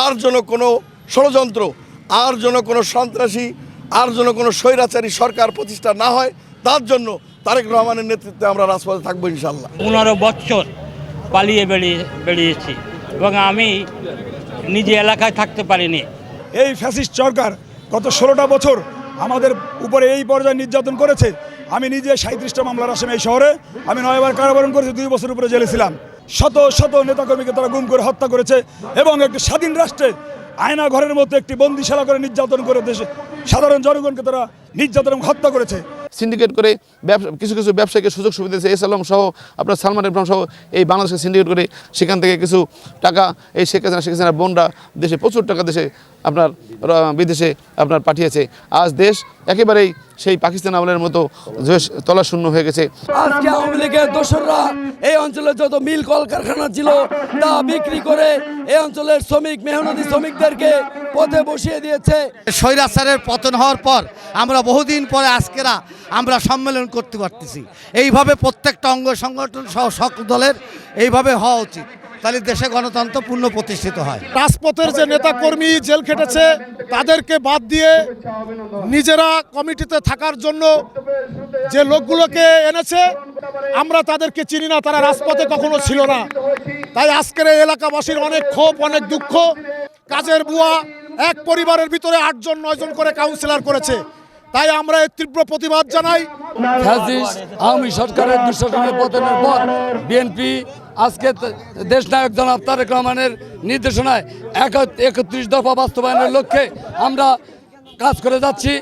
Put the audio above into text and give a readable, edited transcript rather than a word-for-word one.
আর যেন কোনো ষড়যন্ত্র, আর যেন কোনো সন্ত্রাসী, আর যেন কোনো স্বৈরাচারী সরকার প্রতিষ্ঠা না হয়, তার জন্য তারেক রহমানের নেতৃত্বে আমরা রাজপথে থাকবো ইনশাল্লাহ। 15 বছর পালিয়ে বেরিয়েছি এবং আমি নিজে এলাকায় থাকতে পারিনি। এই ফ্যাসিস্ট সরকার গত 16টা বছর আমাদের উপরে এই পর্যায়ে নির্যাতন করেছে। আমি নিজে 37টা মামলার আসামি এই শহরে। আমি 9 বার কারাবরণ করেছি, 2 বছর উপরে জেলে ছিলাম। শত শত নেতাকর্মীকে তারা গুম করে হত্যা করেছে এবং একটি স্বাধীন রাষ্ট্রে আয়না ঘরের মধ্যে একটি বন্দিশালা করে নির্যাতন করে দেশে সাধারণ জনগণকে তারা নির্যাতন এবং হত্যা করেছে। সিন্ডিকেট করে কিছু কিছু ব্যবসায়ীকে সুযোগ সুবিধা দিয়েছে। এস আলম সহ আপনার সালমান ইব্রাহিম সহ এই বাংলাদেশকে সিন্ডিকেট করে সেখান থেকে কিছু টাকা এই শেখ হাসিনার বোনরা দেশে প্রচুর টাকা দেশে আপনার বিদেশে আপনার পাঠিয়েছে। আজ দেশ একেবারেই সেই পাকিস্তান আমলের মতো তলাশূন্য হয়ে গেছে। আজকে আওয়ামী লীগের দোসররা এই অঞ্চলে যত মিল কলকারখানা ছিল তা বিক্রি করে এই অঞ্চলের শ্রমিক মেহনতি শ্রমিকদেরকে পথে বসিয়ে দিয়েছে। স্বৈরাচারের পতন হওয়ার পর আমরা বহুদিন পরে আজকেরা আমরা সম্মেলন করতে পারতেছি। এইভাবে প্রত্যেকটা অঙ্গ সংগঠন সহ সকল দলের এইভাবে হওয়া উচিত, তাহলে দেশে গণতন্ত্র পূর্ণ প্রতিষ্ঠিত হয়। রাজপথের যে নেতাকর্মী জেল খেটেছে তাদেরকে বাদ দিয়ে নিজেরা কমিটিতে থাকার জন্য যে লোকগুলোকে এনেছে আমরা তাদেরকে চিনি না, তারা রাজপথে কখনো ছিল না। তাই আজকের এই এলাকাবাসীর অনেক ক্ষোভ, অনেক দুঃখ। কাজের বুয়া এক পরিবারের ভিতরে 8 জন 9 জন করে কাউন্সিলর করেছে। তাই আমরা এর তীব্র প্রতিবাদ জানাই। আওয়ামী সরকারের দুঃশাসনের পতনের পর বিএনপি আজকে দেশনায়ক জনাব তারেক রহমানের নির্দেশনায় 31 দফা বাস্তবায়নের লক্ষ্যে আমরা কাজ করে যাচ্ছি।